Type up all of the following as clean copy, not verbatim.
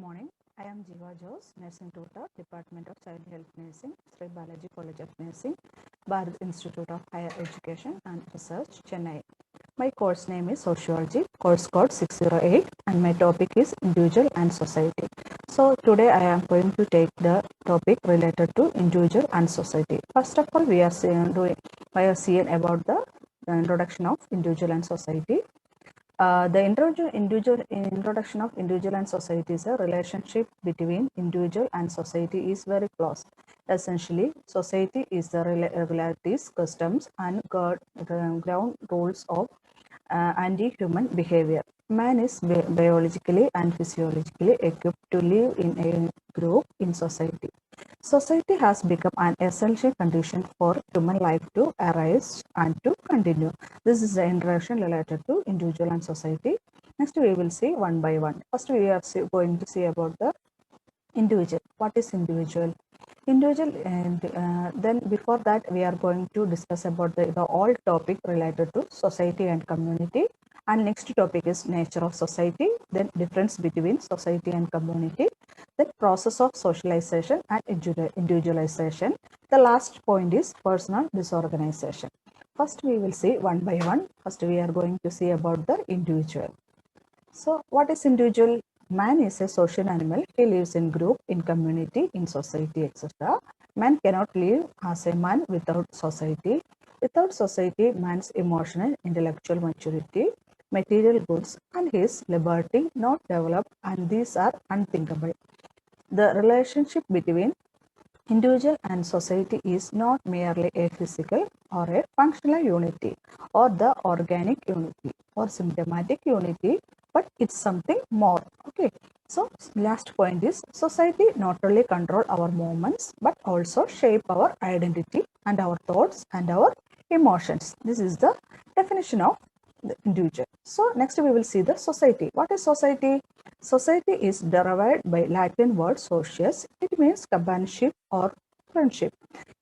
morning. I am Jeeva Jose, Nursing Tutor, Department of Child Health Nursing, Sri Balaji College of Nursing, Bharat Institute of Higher Education and Research, Chennai. My course name is Sociology, course code 608, and my topic is Individual and Society. So today I am going to take the topic related to individual and society. First of all, we are seeing about the introduction of individual and society. The introduction of individual and society is a relationship between individual and society is very close. Essentially, society is the regularities, customs, and ground rules of anti-human behavior. Man is biologically and physiologically equipped to live in a group in society. Society has become an essential condition for human life to arise and to continue. This is the introduction related to individual and society. Next, we will see one by one. First, we are going to see about the individual. What is individual? Individual, and then before that, we are going to discuss about the all topic related to society and community. And next topic is nature of society, then difference between society and community, then process of socialization and individualization. The last point is personal disorganization. First, we will see one by one. First, we are going to see about the individual. So, what is individual? Man is a social animal. He lives in group, in community, in society, etc. Man cannot live as a man without society. Without society, man's emotional, intellectual maturity, material goods, and his liberty not developed, and these are unthinkable. The relationship between individual and society is not merely a physical or a functional unity or the organic unity or symptomatic unity, but it's something more. Okay, so last point is society not only control our movements but also shape our identity and our thoughts and our emotions. This is the definition of the individual. So next we will see the society. What is society? Society is derived by Latin word socius. It means companionship or friendship.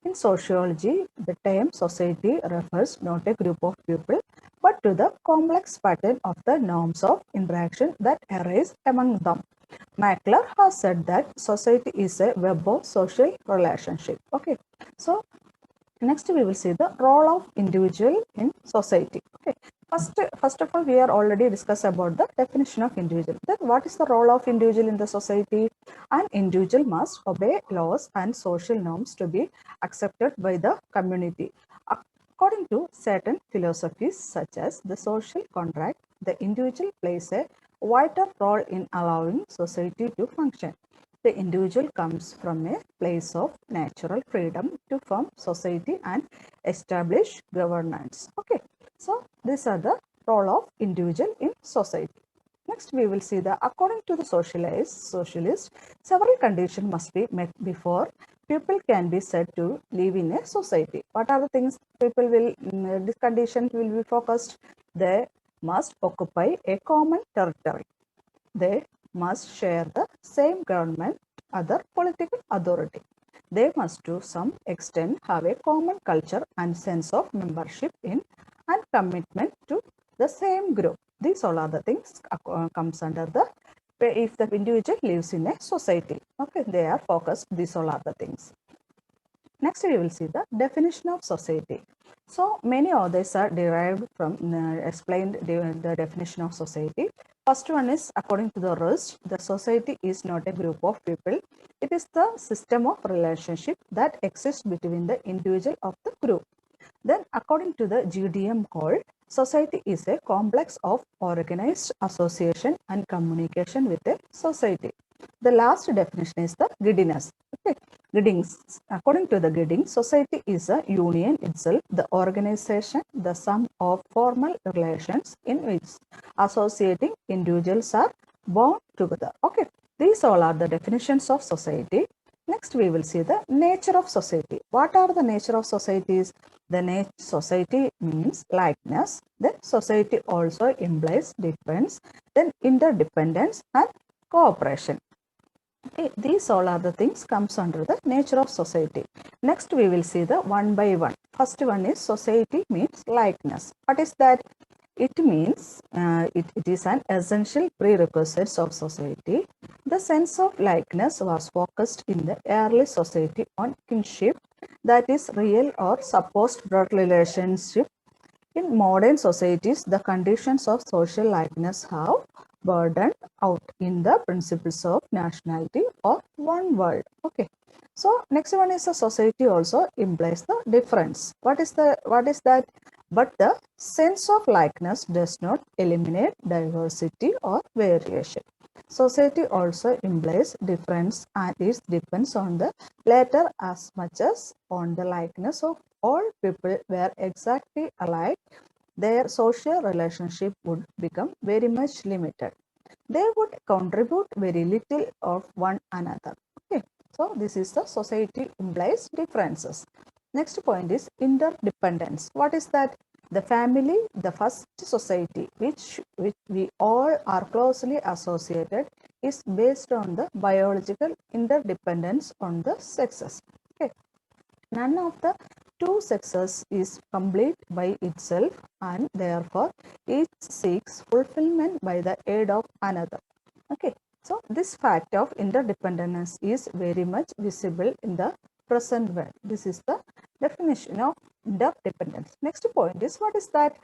In sociology, the term society refers not a group of people but to the complex pattern of the norms of interaction that arise among them. Mackler has said that society is a web of social relationship. Okay, so next we will see the role of individual in society. Okay, first of all, we are already discussed about the definition of individual. Then what is the role of individual in the society? An individual must obey laws and social norms to be accepted by the community. According to certain philosophies such as the social contract, the individual plays a vital role in allowing society to function. The individual comes from a place of natural freedom to form society and establish governance. Okay, so these are the role of individual in society. Next, we will see that according to the socialist, several conditions must be met before people can be said to live in a society. What are the things people will, this condition will be focused? They must occupy a common territory. They must share the same government, other political authority. They must to some extent have a common culture and sense of membership in and commitment to the same group. These all are the things comes under the, if the individual lives in a society. Okay, they are focused. These all are the things. Next, we will see the definition of society. So, many others are derived from, explained the definition of society. First one is, according to the Rust, the society is not a group of people. It is the system of relationship that exists between the individual of the group. Then, according to the GDM called, society is a complex of organized association and communication with a society. The last definition is the giddiness. Okay. Giddings. According to the Giddings, society is a union itself, the organization, the sum of formal relations in which associating individuals are bound together. Okay. These all are the definitions of society. Next, we will see the nature of society. What are the nature of societies? The society means likeness. Then society also implies difference. Then interdependence and cooperation. Okay, these all are the things comes under the nature of society. Next, we will see the one by one. First one is society means likeness. What is that? It means it is an essential prerequisite of society. The sense of likeness was focused in the early society on kinship, that is real or supposed blood relationship. In modern societies, the conditions of social likeness have burdened out in the principles of nationality or one world. Okay. So next one is the society also implies the difference. What is that? But the sense of likeness does not eliminate diversity or variation. Society also implies difference, and it depends on the latter as much as on the likeness of all people were exactly alike. Their social relationship would become very much limited. They would contribute very little of one another. Okay, so this is the society implies differences. Next point is interdependence. What is that? The family, the first society which we all are closely associated, is based on the biological interdependence on the sexes. Okay. None of the two sexes is complete by itself, and therefore each seeks fulfillment by the aid of another. Okay, so this fact of interdependence is very much visible in the present world. This is the definition of interdependence. Next point is, what is that?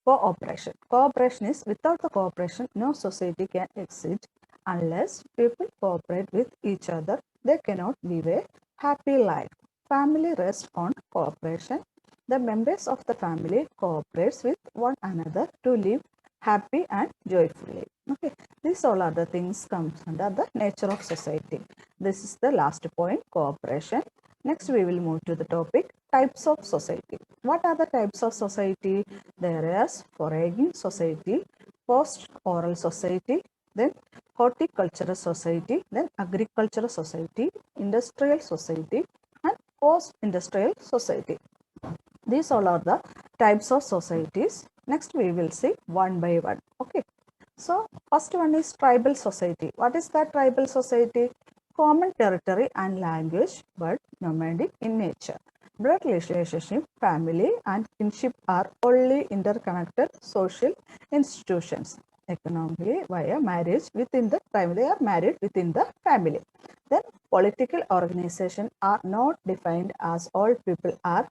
Cooperation. Cooperation is, without the cooperation, no society can exist. Unless people cooperate with each other, they cannot live a happy life. Family rests on cooperation. The members of the family cooperates with one another to live happy and joyfully. Okay, these all are the things comes under the nature of society. This is the last point, cooperation. Next, we will move to the topic types of society. What are the types of society? There is foraging society, post-oral society, then horticultural society, then agricultural society, industrial society, and post-industrial society. These all are the types of societies. Next, we will see one by one. Okay. So, first one is tribal society. What is that tribal society? Common territory and language, but nomadic in nature. Blood relationship, family, and kinship are only interconnected social institutions. Economically, via marriage within the family, they are married within the family. Then, political organizations are not defined as all people are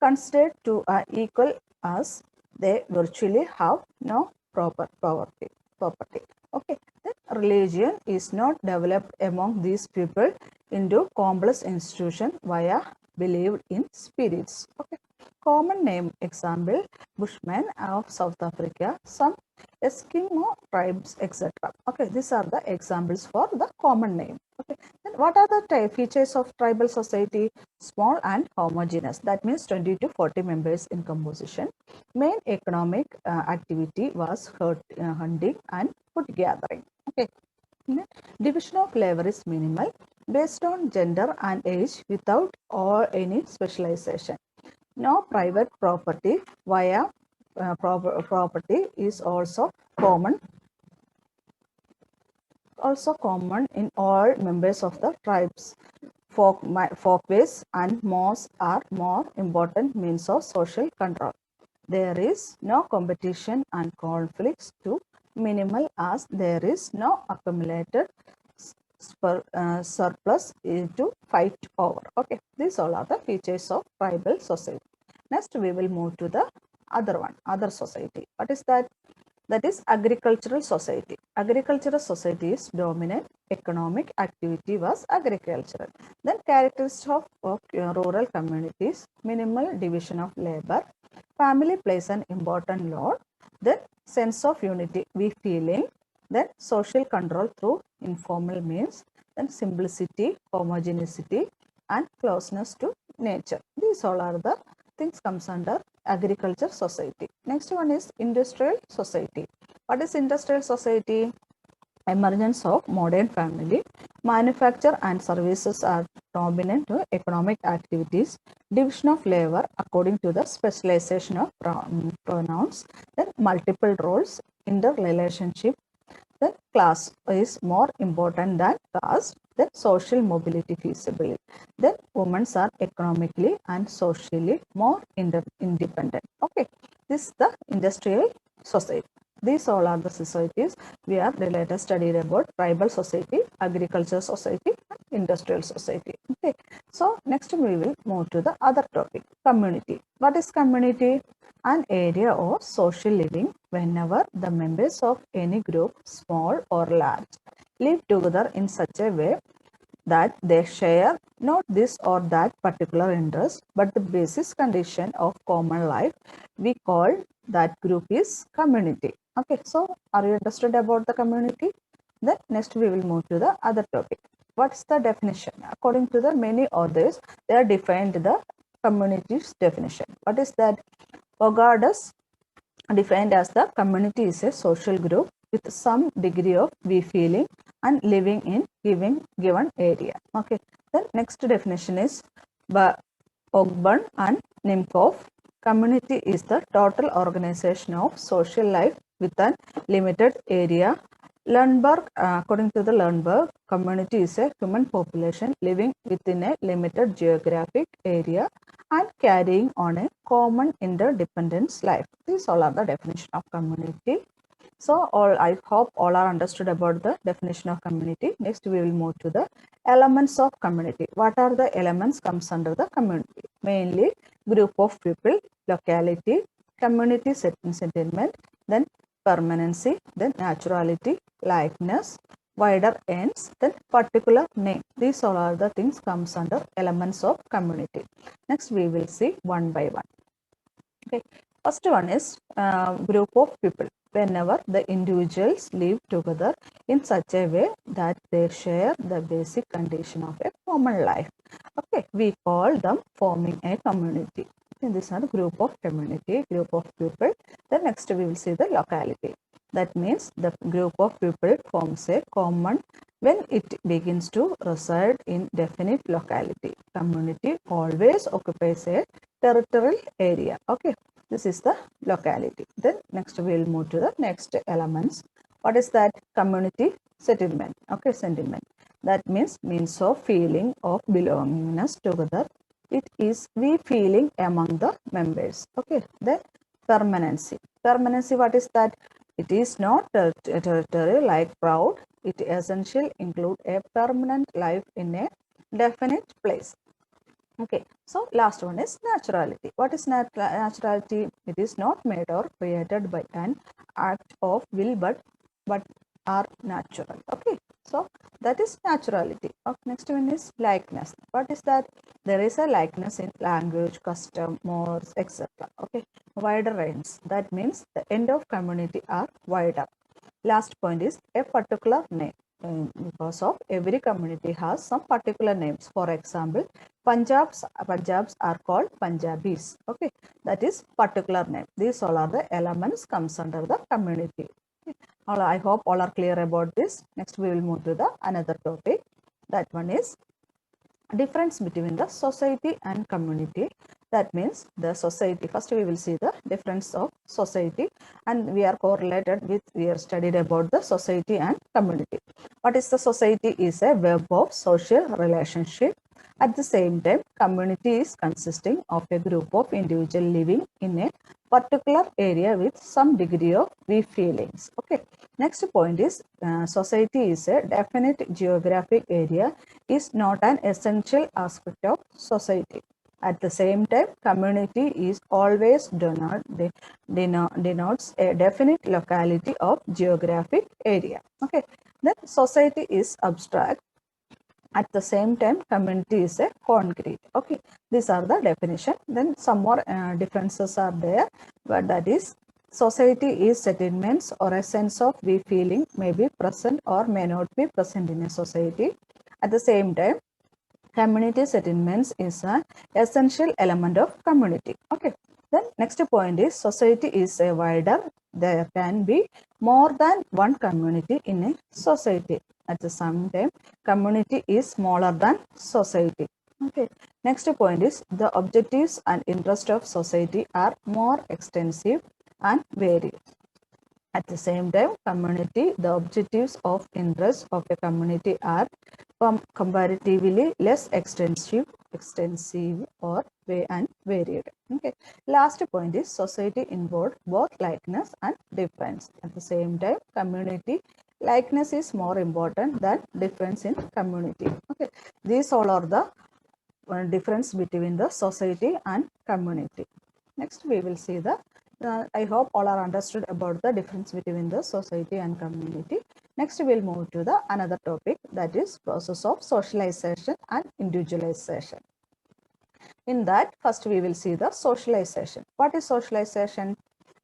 considered to equal as they virtually have no property. Okay. Then religion is not developed among these people into complex institution via believed in spirits. Okay. Common name example, Bushmen of South Africa, some Eskimo tribes, etc. Okay, these are the examples for the common name. Okay, then what are the features of tribal society? Small and homogeneous. That means 20 to 40 members in composition. Main economic activity was hunting and food gathering. Okay. Division of labor is minimal, based on gender and age without or any specialization. No private property via property is also common in all members of the tribes. Folkways and mosques are more important means of social control. There is no competition and conflicts too minimal, as there is no accumulated surplus to fight over. Okay, these all are the features of tribal society. Next, we will move to the other society. What is that? That is agricultural society. Agricultural society's dominant economic activity was agricultural. Then characteristics of rural communities, minimal division of labor, family plays an important role, then sense of unity, we feeling, then social control through informal means, then simplicity, homogeneity, and closeness to nature. These all are the things comes under agriculture society. Next one is industrial society. What is industrial society? Emergence of modern family, manufacture and services are dominant to economic activities, division of labor according to the specialization of pronouns, then multiple roles, interrelationship, then class is more important than caste, then social mobility feasibility, then women are economically and socially more independent. Okay, this is the industrial society. These all are the societies we are later studied about: tribal society, agricultural society, and industrial society. Okay. So next we will move to the other topic, community. What is community? An area of social living whenever the members of any group, small or large, live together in such a way that they share not this or that particular interest, but the basis condition of common life. We call that group is community. Okay, so are you understood about the community? Then next we will move to the other topic. What's the definition? According to the many authors, they are defined the community's definition. What is that? Ogadas defined as the community is a social group with some degree of we feeling and living in given area. Okay. The next definition is by Ogburn and Nimkov. Community is the total organization of social life with a limited area. Lundberg, according to the Lundberg, community is a human population living within a limited geographic area and carrying on a common interdependence life. These all are the definition of community. So I hope all are understood about the definition of community. Next we will move to the elements of community. What are the elements comes under the community? Mainly group of people, locality, community settlement, then permanency, then naturality, likeness, wider ends, then particular name. These all are the things comes under elements of community. Next we will see one by one. Okay. First one is group of people. Whenever the individuals live together in such a way that they share the basic condition of a common life. Okay, we call them forming a community. And these are group of community, group of people. Then next we will see the locality. That means the group of people forms a common when it begins to reside in definite locality. Community always occupies a territorial area. Okay. This is the locality. Then next we will move to the next elements. What is that? Community settlement. Okay, sentiment. That means of feeling of belongingness together. It is we feeling among the members. Okay. Then permanency. Permanency, what is that? It is not territory like proud. It essentially include a permanent life in a definite place. Okay, so last one is naturality. What is naturality? It is not made or created by an act of will, but are natural. Okay, so that is naturality. Okay, next one is likeness. What is that? There is a likeness in language, custom, mores, etc. Okay, wider ends. That means the end of community are wider. Last point is a particular name. Because of every community has some particular names. For example, Punjabs are called Punjabis. Okay, that is particular name. These all are the elements comes under the community. Okay. I hope all are clear about this. Next we will move to the another topic. That one is difference between the society and community. That means the society. First we will see the difference of society, and we are correlated with, we are studied about the society and community. What is the society? Is a web of social relationship. At the same time, community is consisting of a group of individuals living in a particular area with some degree of we feelings. Okay. Next point is society is a definite geographic area, is not an essential aspect of society. At the same time, community is always denotes a definite locality of geographic area. Okay. Then society is abstract. At the same time, community is a concrete. Okay. These are the definition. Then some more differences are there, but that is society is settlements or a sense of we feeling may be present or may not be present in a society. At the same time, community settlements is an essential element of community. Okay. Then next point is society is a wider. There can be more than one community in a society. At the same time, community is smaller than society. Okay. Next point is the objectives and interests of society are more extensive and varied. At the same time, community, the objectives of interest of a community are comparatively less extensive extensive or and varied. Okay. Last point is society involved both likeness and difference. At the same time, community likeness is more important than difference in community. Okay. These all are the difference between the society and community. Next, we will see the I hope all are understood about the difference between the society and community. Next, we will move to the another topic, that is process of socialization and individualization. In that, first we will see the socialization. What is socialization?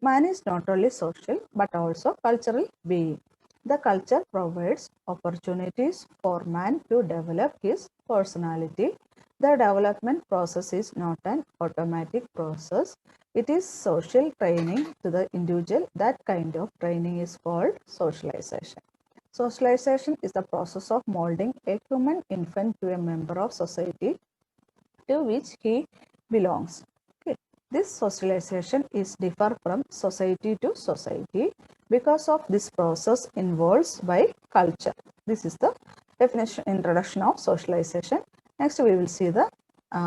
Man is not only social but also cultural being. The culture provides opportunities for man to develop his personality. The development process is not an automatic process. It is social training to the individual. That kind of training is called socialization. Socialization is the process of molding a human infant to a member of society to which he belongs. Okay. This socialization is differ from society to society because of this process involves by culture. This is the definition, introduction of socialization. Next, we will see the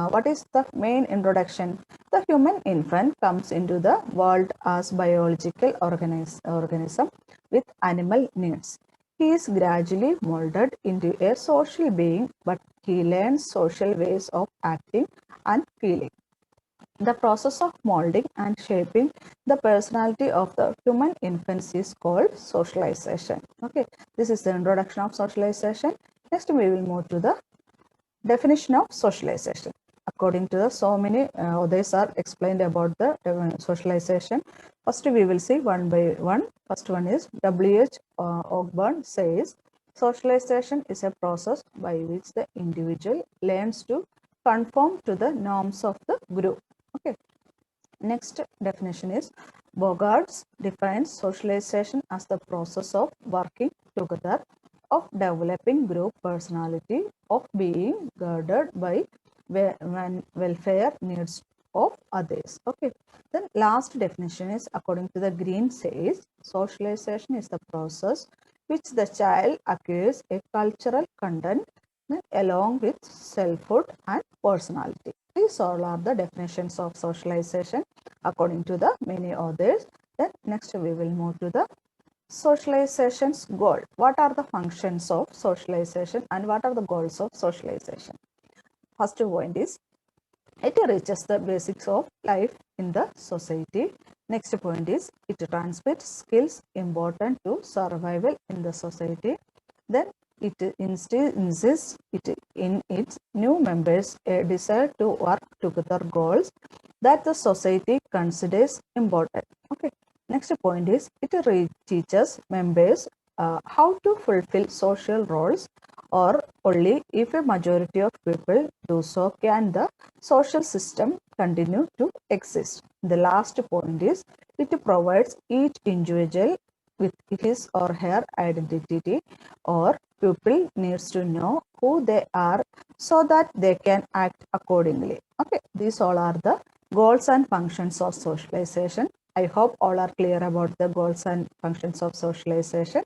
what is the main introduction. The human infant comes into the world as biological organism with animal needs. He is gradually molded into a social being, but he learns social ways of acting and feeling. The process of molding and shaping the personality of the human infant is called socialization. Okay, this is the introduction of socialization. Next, we will move to the definition of socialization. According to the so many others are explained about the socialization. First, we will see one by one. First one is W.H. Ogburn says, socialization is a process by which the individual learns to conform to the norms of the group. Okay. Next definition is Bogarts defines socialization as the process of working together, of developing group personality, of being guided by welfare needs of others. Okay. Then last definition is according to the Green says, socialization is the process which the child acquires a cultural content along with selfhood and personality. These all are the definitions of socialization according to the many authors. Then next we will move to the socialization's goal. What are the functions of socialization and what are the goals of socialization? First point is it reaches the basics of life in the society. Next point is it transmits skills important to survival in the society. Then it insists in its new members a desire to work together goals that the society considers important. Okay. Next point is it teaches members how to fulfill social roles, or only if a majority of people do so can the social system continue to exist. The last point is it provides each individual with his or her identity, or people needs to know who they are so that they can act accordingly. Okay, these all are the goals and functions of socialization. I hope all are clear about the goals and functions of socialization.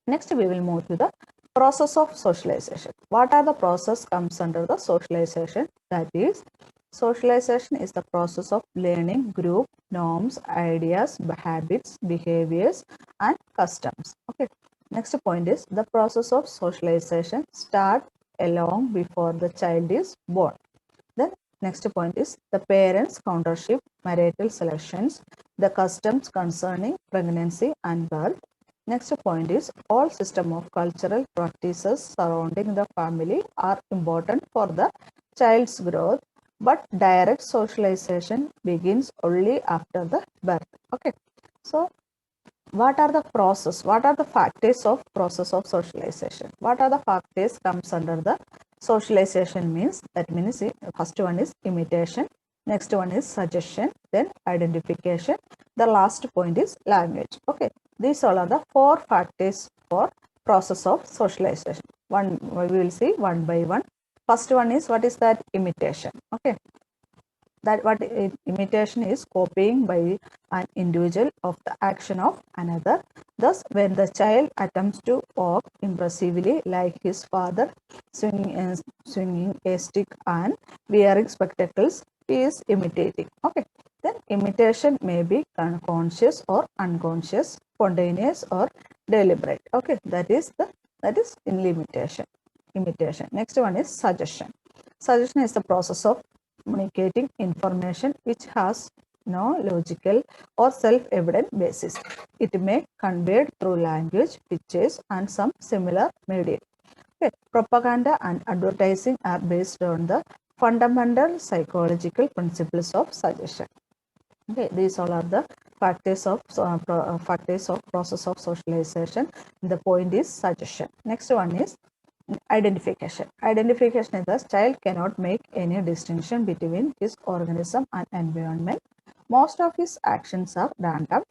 Next, we will move to the process of socialization. What are the process comes under the socialization? That is, socialization is the process of learning group norms, ideas, habits, behaviors, and customs. Okay. Next point is the process of socialization start long before the child is born. Then next point is the parents' countership, marital selections, the customs concerning pregnancy and birth. Next point is all system of cultural practices surrounding the family are important for the child's growth, but direct socialization begins only after the birth. Okay. So what are the process? What are the factors of process of socialization? What are the factors comes under the socialization means? That means first one is imitation, next one is suggestion, then identification, the last point is language. Okay, these all are the four factors for process of socialization. One we will see one by one. First one is what is that? Imitation. Okay, that what imitation is copying by an individual of the action of another. Thus, when the child attempts to walk impressively like his father, swinging a stick and wearing spectacles, he is imitating. Okay. Then imitation may be conscious or unconscious, spontaneous or deliberate. Okay, that is in limitation. Imitation. Next one is suggestion. Suggestion is the process of communicating information which has no logical or self-evident basis. It may conveyed through language, pictures, and some similar media. Okay. Propaganda and advertising are based on the fundamental psychological principles of suggestion. Okay, these all are the factors of process of socialization. The point is suggestion. Next one is identification. Identification is the child cannot make any distinction between his organism and environment. Most of his actions are random.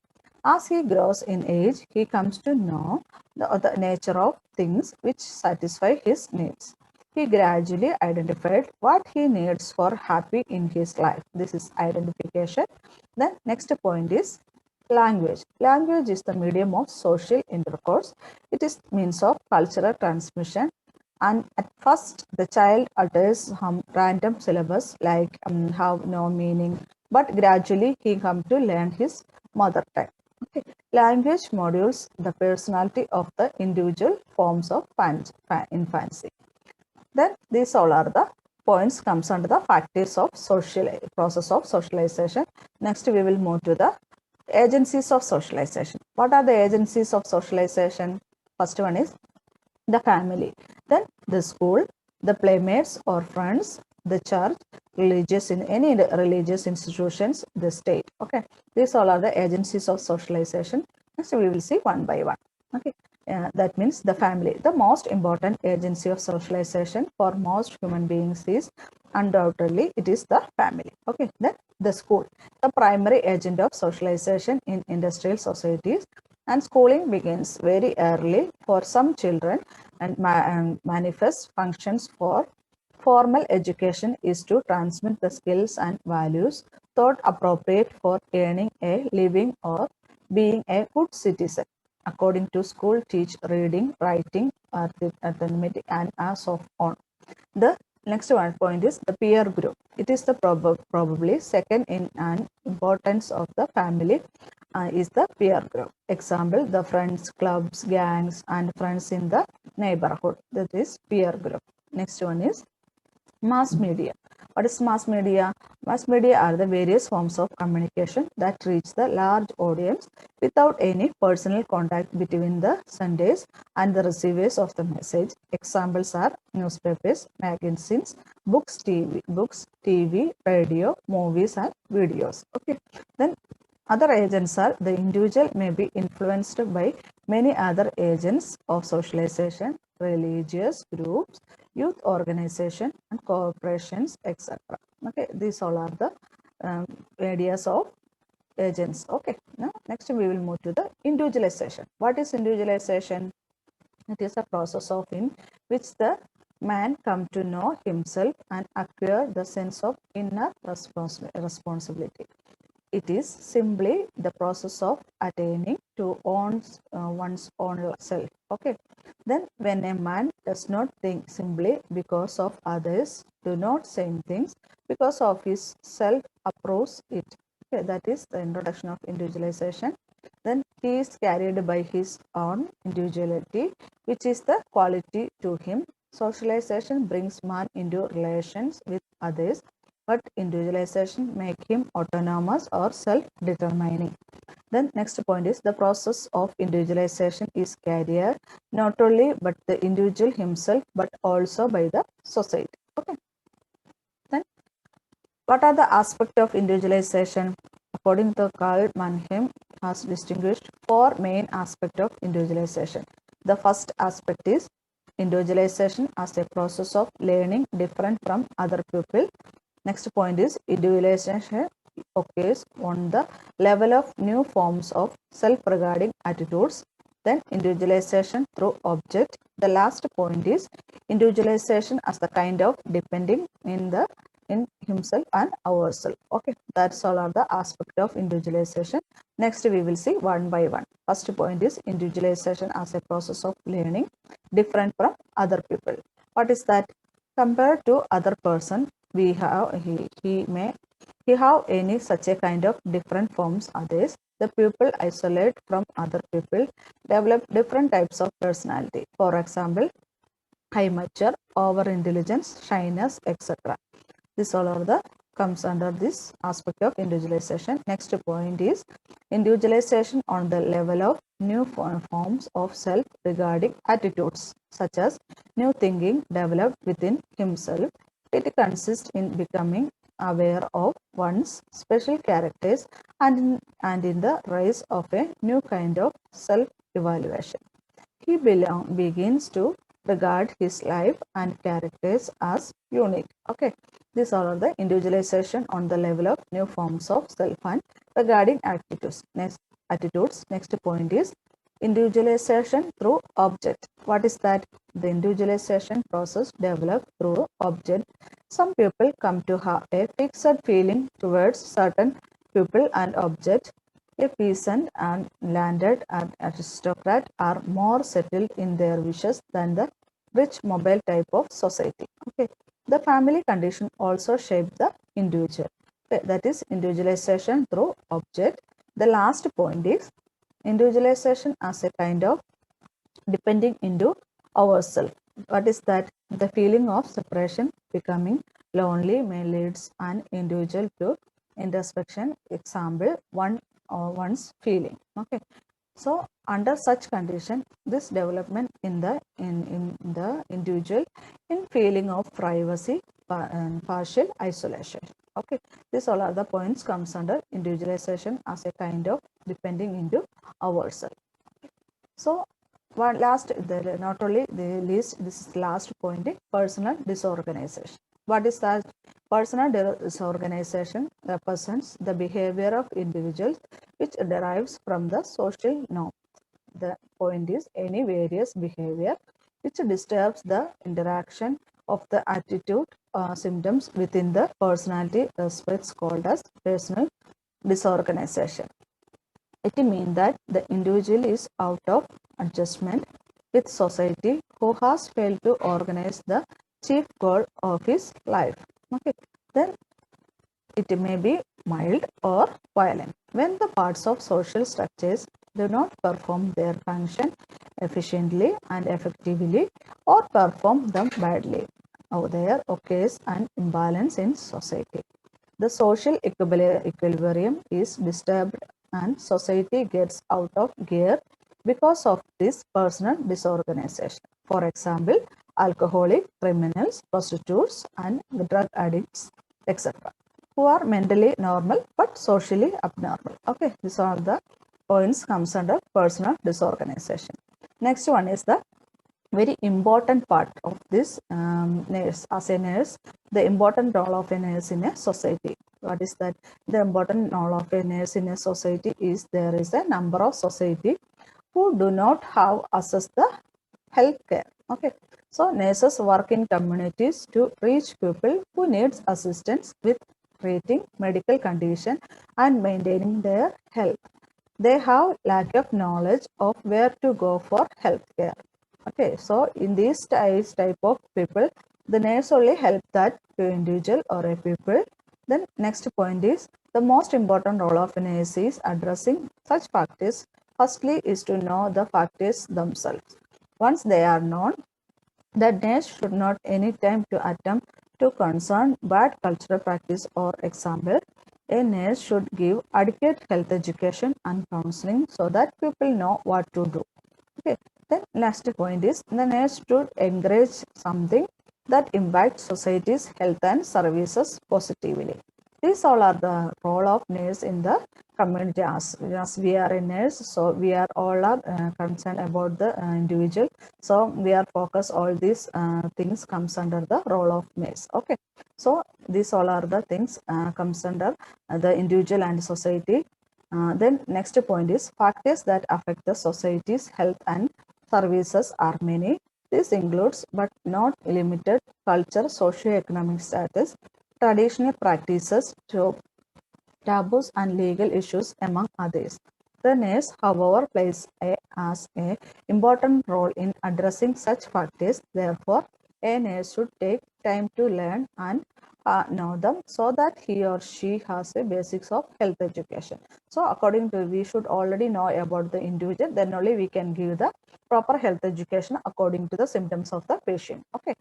As he grows in age, he comes to know the nature of things which satisfy his needs. He gradually identified what he needs for happy in his life. This is identification. Then next point is language. Language is the medium of social intercourse. It is means of cultural transmission. And at first, the child utters some random syllables like have no meaning, but gradually he comes to learn his mother tongue. Okay. Language modules the personality of the individual forms of infancy. Then these all are the points comes under the factors of process of socialization. Next, we will move to the agencies of socialization. What are the agencies of socialization? First one is the family, then the school, the playmates or friends, the church, any religious institutions, the state. Okay, these all are the agencies of socialization. Next, we will see one by one. Okay, that means the family. The most important agency of socialization for most human beings is undoubtedly it is the family. Okay, then the school, the primary agent of socialization in industrial societies, and schooling begins very early for some children and manifest functions for formal education is to transmit the skills and values thought appropriate for earning a living or being a good citizen. According to school, teach reading, writing, arithmetic, and as of on. The next one point is the peer group. It is the probably second in an importance of the family is the peer group. Example, the friends, clubs, gangs, and friends in the neighborhood. That is peer group. Next one is mass media. What is mass media? Mass media are the various forms of communication that reach the large audience without any personal contact between the senders and the receivers of the message. Examples are newspapers, magazines, books, TV, radio, movies, and videos. Okay. Then other agents are the individual may be influenced by many other agents of socialization, religious groups, youth organization, and corporations, etc. Okay, these all are the areas of agents. Okay, now next we will move to the individualization. What is individualization? It is a process of in which the man come to know himself and acquire the sense of inner responsibility. It is simply the process of attaining to one's own self. Okay. Then when a man does not think simply because of others, do not say things because of his self approves it. Okay, that is the introduction of individualization. Then he is carried by his own individuality, which is the quality to him. Socialization brings man into relations with others, but individualization make him autonomous or self-determining. Then next point is the process of individualization is carried not only by the individual himself but also by the society. Okay. Then what are the aspects of individualization? According to Carl Mannheim has distinguished four main aspects of individualization. The first aspect is individualization as a process of learning different from other people. Next point is individualization occurs on the level of new forms of self-regarding attitudes. Then individualization through object. The last point is individualization as the kind of depending in the in himself and ourselves. Okay, that's all are the aspect of individualization. Next, we will see one by one. First point is individualization as a process of learning different from other people. What is that? Compared to other person, we have he have any such a kind of different forms others. The people isolate from other people develop different types of personality. For example, high mature, over intelligence, shyness, etc. This all are the comes under this aspect of individualization. Next point is individualization on the level of new forms of self regarding attitudes, such as new thinking developed within himself. It consists in becoming aware of one's special characters and in the rise of a new kind of self evaluation. He begins to regard his life and characters as unique. Okay, these are the individualization on the level of new forms of self and regarding attitudes. Next point is individualization through object. What is that? The individualization process developed through object. Some people come to have a fixed feeling towards certain people and object. A peasant and landed aristocrat are more settled in their wishes than the rich mobile type of society. Okay, the family condition also shape the individual. Okay, that is individualization through object. The last point is individualization as a kind of depending into ourselves. What is that? The feeling of separation, becoming lonely may leads an individual to introspection. Example, one's feeling. Okay. So under such condition, this development in the individual in feeling of privacy and partial isolation. Okay. These all are the points comes under individualization as a kind of depending into ourselves. So one last, not only the least, this is last point, personal disorganization. What is that? Personal disorganization represents the behavior of individuals which derives from the social norm. The point is any various behavior which disturbs the interaction of the attitude symptoms within the personality aspects called as personal disorganization. It means that the individual is out of adjustment with society who has failed to organize the chief goal of his life. Okay, then it may be mild or violent. When the parts of social structures do not perform their function efficiently and effectively or perform them badly, there occurs an imbalance in society. The social equilibrium is disturbed and society gets out of gear because of this personal disorganization. For example, alcoholic, criminals, prostitutes, and drug addicts, etc., who are mentally normal but socially abnormal. Okay, these are the points comes under personal disorganization. Next one is the very important part of this nurse. As a nurse, the important role of a nurse in a society. What is that? The important role of a nurse in a society is there is a number of society who do not have access the health care. Okay, so nurses work in communities to reach people who needs assistance with treating medical condition and maintaining their health. They have lack of knowledge of where to go for health care. Okay, so in these type of people, the nurse only help that to individual or a people. Then next point is the most important role of a nurse is addressing such factors. Firstly is to know the factors themselves. Once they are known, the nurse should not any time to attempt to concern bad cultural practice or example. A nurse should give adequate health education and counseling so that people know what to do. Okay. Then next point is the nurse should encourage something that impacts society's health and services positively. These all are the role of nurse in the community. As we are a nurse, so we are all are concerned about the individual. So we are focused all these things comes under the role of nurse. Okay, so these all are the things comes under the individual and society. Then next point is factors that affect the society's health and services are many. This includes but not limited culture, socio-economic status, traditional practices, taboos, and legal issues, among others. The nurse, however, plays as a important role in addressing such factors. Therefore, a nurse should take time to learn and know them so that he or she has a basics of health education. So, according to, we should already know about the individual, then only we can give the proper health education according to the symptoms of the patient. Okay.